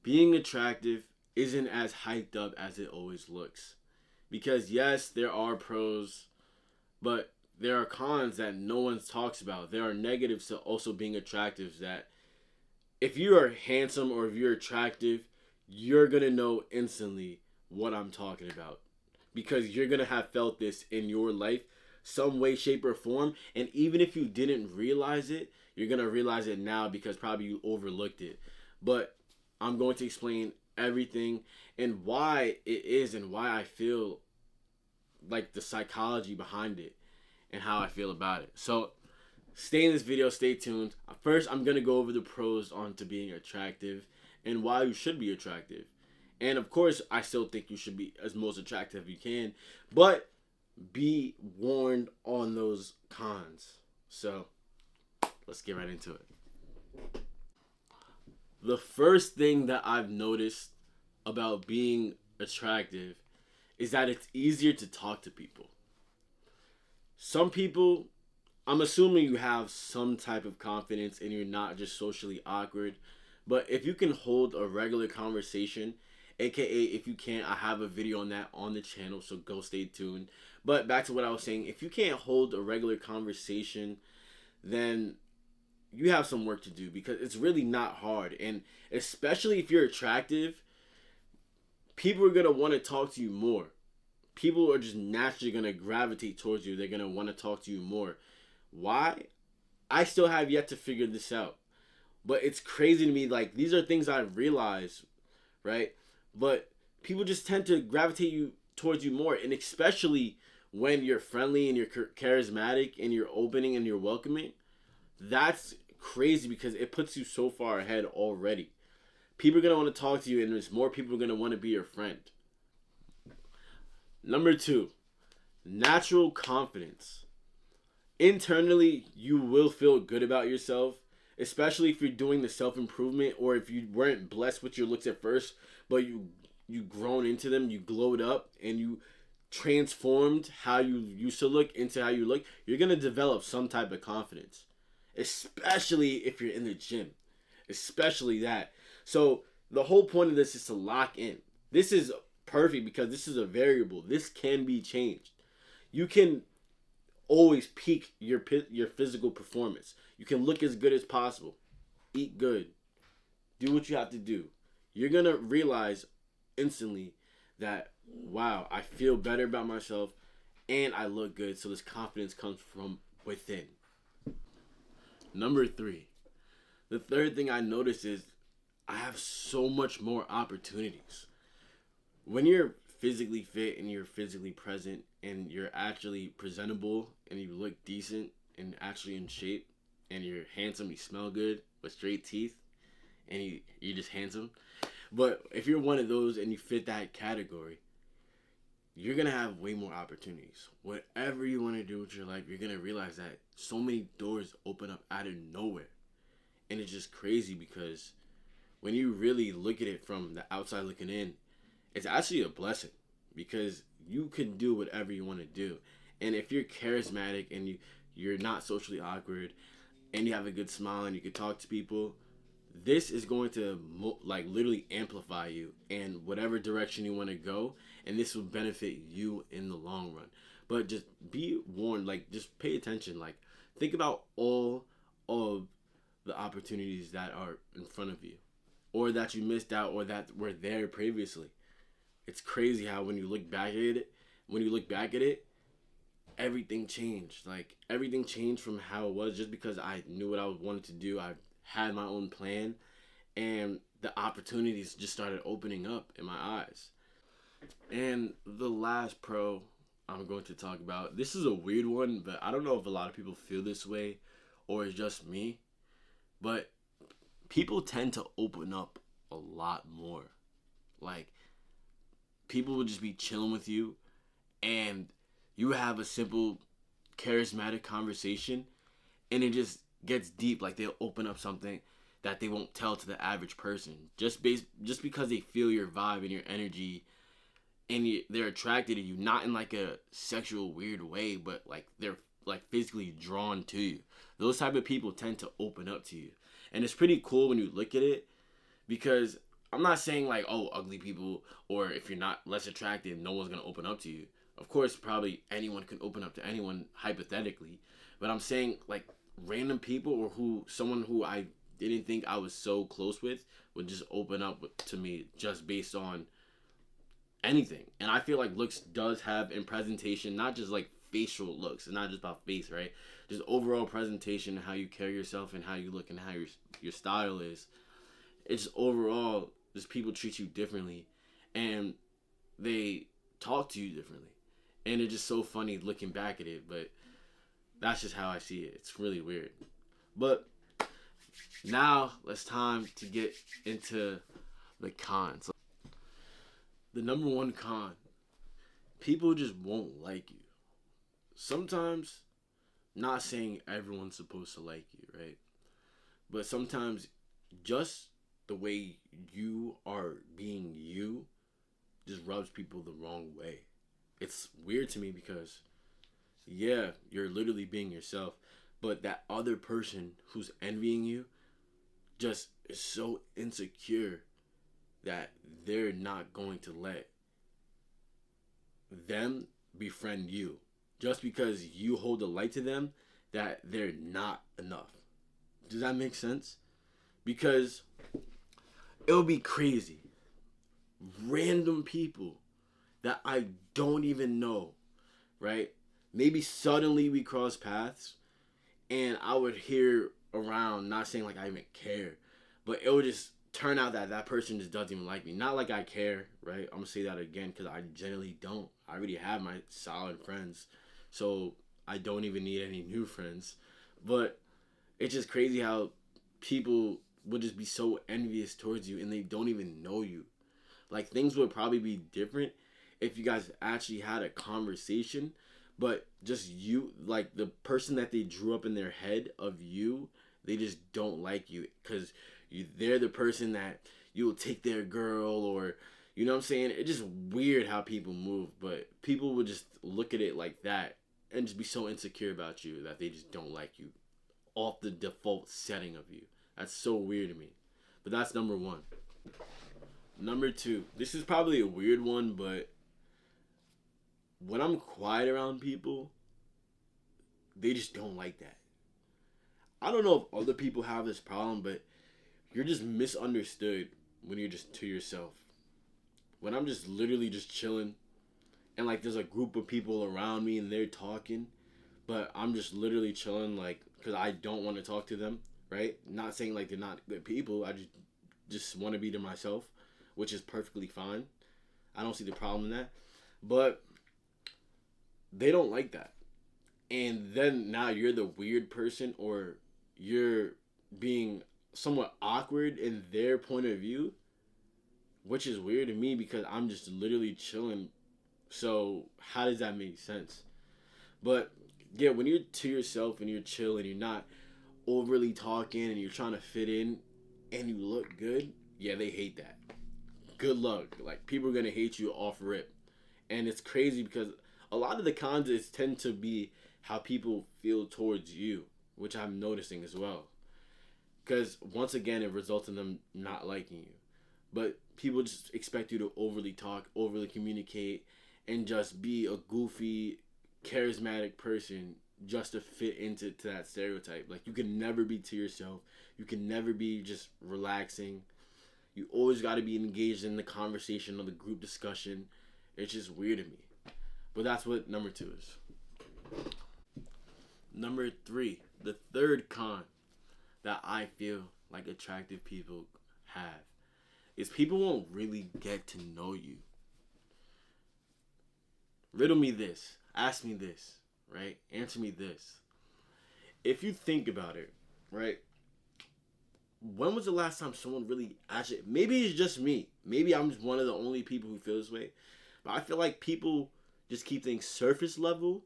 being attractive isn't as hyped up as it always looks. Because yes, there are pros, but there are cons that no one talks about. There are negatives to also being attractive that if you are handsome or if you're attractive, you're going to know instantly what I'm talking about. Because you're going to have felt this in your life some way, shape, or form. And even if you didn't realize it, you're going to realize it now because probably you overlooked it. But I'm going to explain everything and why it is and why I feel like the psychology behind it and how I feel about it. So stay in this video, stay tuned. First, I'm going to go over the pros onto being attractive and why you should be attractive. And of course, I still think you should be as most attractive you can, but be warned on those cons. So let's get right into it. The first thing that I've noticed about being attractive is that it's easier to talk to people. Some people, I'm assuming you have some type of confidence and you're not just socially awkward, but if you can hold a regular conversation, aka if you can't, I have a video on that on the channel, so go stay tuned. But back to what I was saying, if you can't hold a regular conversation, then you have some work to do because it's really not hard. And especially if you're attractive, people are going to want to talk to you more. People are just naturally going to gravitate towards you. They're going to want to talk to you more. Why? I still have yet to figure this out. But it's crazy to me. Like, these are things I realize, right? But people just tend to gravitate you towards you more. And especially when you're friendly and you're charismatic and you're opening and you're welcoming. That's crazy because it puts you so far ahead already. People are going to want to talk to you and there's more people are going to want to be your friend. Number 2, natural confidence. Internally, you will feel good about yourself, especially if you're doing the self-improvement or if you weren't blessed with your looks at first, but you grown into them, you glowed up and you transformed how you used to look into how you look. You're going to develop some type of confidence, especially if you're in the gym, especially that. So the whole point of this is to lock in. This is perfect because this is a variable. This can be changed. You can always peak your physical performance. You can look as good as possible. Eat good. Do what you have to do. You're going to realize instantly that, wow, I feel better about myself and I look good. So this confidence comes from within. Number 3. The third thing I noticed is I have so much more opportunities. When you're physically fit and you're physically present and you're actually presentable and you look decent and actually in shape and you're handsome, you smell good with straight teeth and you're just handsome. But if you're one of those and you fit that category, you're going to have way more opportunities. Whatever you want to do with your life, you're going to realize that so many doors open up out of nowhere. And it's just crazy because when you really look at it from the outside looking in, it's actually a blessing because you can do whatever you want to do. And if you're charismatic and you're not socially awkward and you have a good smile and you can talk to people, this is going to like literally amplify you and whatever direction you want to go, and this will benefit you in the long run. But just be warned, like just pay attention, like think about all of the opportunities that are in front of you or that you missed out or that were there previously. It's crazy how when you look back at it, everything changed. Like everything changed from how it was just because I knew what I wanted to do. I had my own plan and the opportunities just started opening up in my eyes. And the last pro I'm going to talk about, this is a weird one, but I don't know if a lot of people feel this way or it's just me, but people tend to open up a lot more. Like people will just be chilling with you and you have a simple charismatic conversation and it just gets deep. Like they'll open up something that they won't tell to the average person just because they feel your vibe and your energy and they're attracted to you, not in like a sexual weird way, but like they're like physically drawn to you. Those type of people tend to open up to you, and it's pretty cool when you look at it because I'm not saying like, oh, ugly people, or if you're not less attractive, no one's gonna open up to you. Of course, probably anyone can open up to anyone hypothetically, but I'm saying like random people or someone who I didn't think I was so close with would just open up to me just based on anything. And I feel like looks does have in presentation, not just like facial looks. It's not just about face, right? Just overall presentation, how you carry yourself and how you look and how your style is. It's overall just people treat you differently and they talk to you differently. And it's just so funny looking back at it, but that's just how I see it. It's really weird. But now it's time to get into the cons. The number one con, people just won't like you. Sometimes, not saying everyone's supposed to like you, right? But sometimes just the way you are being you just rubs people the wrong way. It's weird to me because, yeah, you're literally being yourself, but that other person who's envying you just is so insecure that they're not going to let them befriend you just because you hold a light to them that they're not enough. Does that make sense? Because it'll be crazy. Random people that I don't even know, right? Maybe suddenly we cross paths and I would hear around, not saying like I even care, but it would just turn out that that person just doesn't even like me. Not like I care, right? I'm gonna say that again because I generally don't. I already have my solid friends, so I don't even need any new friends. But it's just crazy how people would just be so envious towards you and they don't even know you. Like things would probably be different if you guys actually had a conversation, but just you, like the person that they drew up in their head of you, they just don't like you because they're the person that you'll take their girl, or you know what I'm saying? It's just weird how people move, but people would just look at it like that and just be so insecure about you that they just don't like you off the default setting of you. That's so weird to me. But that's number one. Number two, this is probably a weird one, but when I'm quiet around people, they just don't like that. I don't know if other people have this problem, but you're just misunderstood when you're just to yourself. When I'm just literally just chilling and like there's a group of people around me and they're talking, but I'm just literally chilling like because I don't want to talk to them, right? Not saying like they're not good people. I just want to be to myself, which is perfectly fine. I don't see the problem in that. But they don't like that. And then now you're the weird person or you're being somewhat awkward in their point of view, which is weird to me because I'm just literally chilling. So how does that make sense? But yeah, when you're to yourself and you're chill and you're not overly talking and you're trying to fit in and you look good, yeah, they hate that. Good luck. Like people are gonna hate you off rip. And it's crazy because a lot of the cons is tend to be how people feel towards you, which I'm noticing as well. Because once again, it results in them not liking you. But people just expect you to overly talk, overly communicate, and just be a goofy, charismatic person just to fit into that stereotype. Like you can never be to yourself. You can never be just relaxing. You always got to be engaged in the conversation or the group discussion. It's just weird to me. But that's what number two is. Number three, the third con that I feel like attractive people have is people won't really get to know you. Riddle me this. Ask me this, right? Answer me this. If you think about it, right? When was the last time someone really actually, maybe it's just me. Maybe I'm just one of the only people who feel this way. But I feel like people just keep things surface level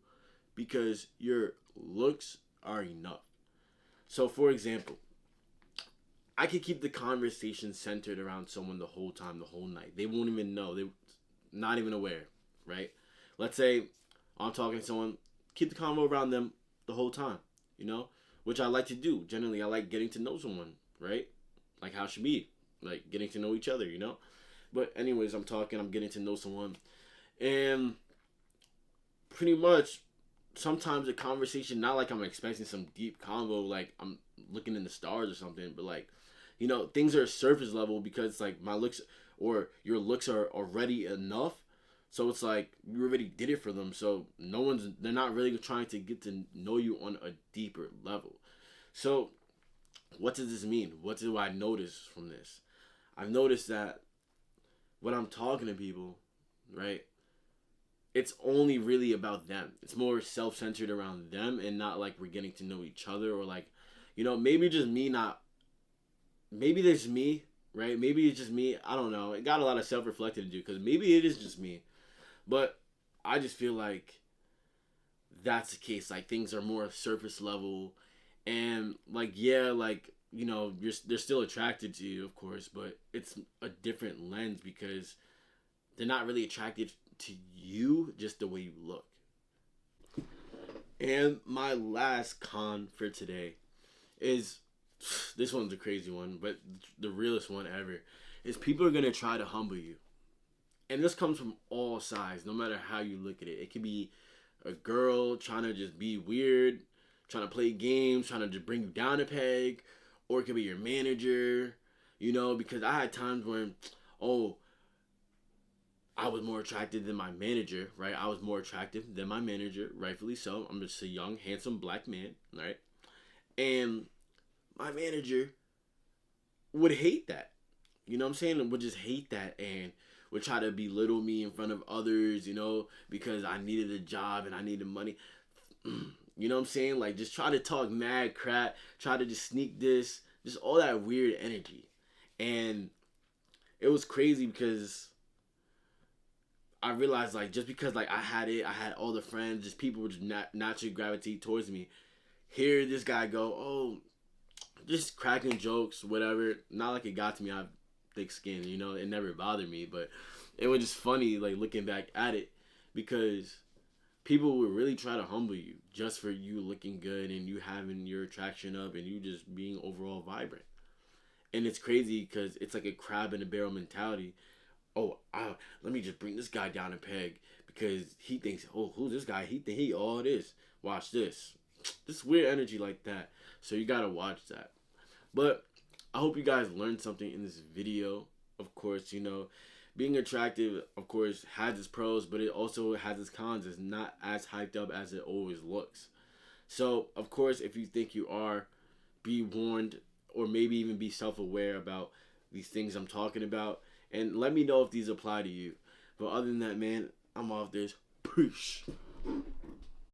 because your looks are enough. So for example, I could keep the conversation centered around someone the whole time, the whole night. They won't even know. They're not even aware, right? Let's say I'm talking to someone, keep the convo around them the whole time, you know? Which I like to do. Generally, I like getting to know someone, right? Like how it should be. like getting to know each other, you know. But anyways, I'm getting to know someone, and pretty much sometimes a conversation, not like I'm expecting some deep convo, like I'm looking in the stars or something, but like, you know, things are surface level because like my looks or your looks are already enough. So it's like you already did it for them. So they're not really trying to get to know you on a deeper level. So what does this mean? What do I notice from this? I've noticed that when I'm talking to people, right, it's only really about them. It's more self-centered around them and not like we're getting to know each other or like, you know, maybe just me not, maybe there's me, right? Maybe it's just me. I don't know. It got a lot of self-reflecting to do because maybe it is just me. But I just feel like that's the case. Like things are more surface level and like, yeah, like, you know, they're still attracted to you, of course, but it's a different lens because they're not really attracted to you just the way you look. And my last con for today is this one's a crazy one, but the realest one ever is people are gonna try to humble you. And this comes from all sides, no matter how you look at it. It could be a girl trying to just be weird, trying to play games, trying to just bring you down a peg, or it could be your manager, you know, because I had times when, oh, I was more attractive than my manager, right? I was more attractive than my manager, rightfully so. I'm just a young, handsome black man, right? And my manager would hate that. You know what I'm saying? Would just hate that and would try to belittle me in front of others, you know, because I needed a job and I needed money. You know what I'm saying? Like just try to talk mad crap, try to just sneak this, just all that weird energy. And it was crazy because I realized like just because like I had it, I had all the friends, just people would just naturally gravitate towards me. Hear this guy go, oh, just cracking jokes, whatever. Not like it got to me. I have thick skin, you know. It never bothered me, but it was just funny like looking back at it because people would really try to humble you just for you looking good and you having your attraction up and you just being overall vibrant. And it's crazy because it's like a crab in a barrel mentality. Oh, let me just bring this guy down a peg because he thinks, oh, who's this guy? He think he all this. Watch this. This weird energy like that. So you gotta watch that. But I hope you guys learned something in this video. Of course, you know, being attractive, of course, has its pros, but it also has its cons. It's not as hyped up as it always looks. So, of course, if you think you are, be warned or maybe even be self-aware about these things I'm talking about. And let me know if these apply to you. But other than that, man, I'm off this. Peace.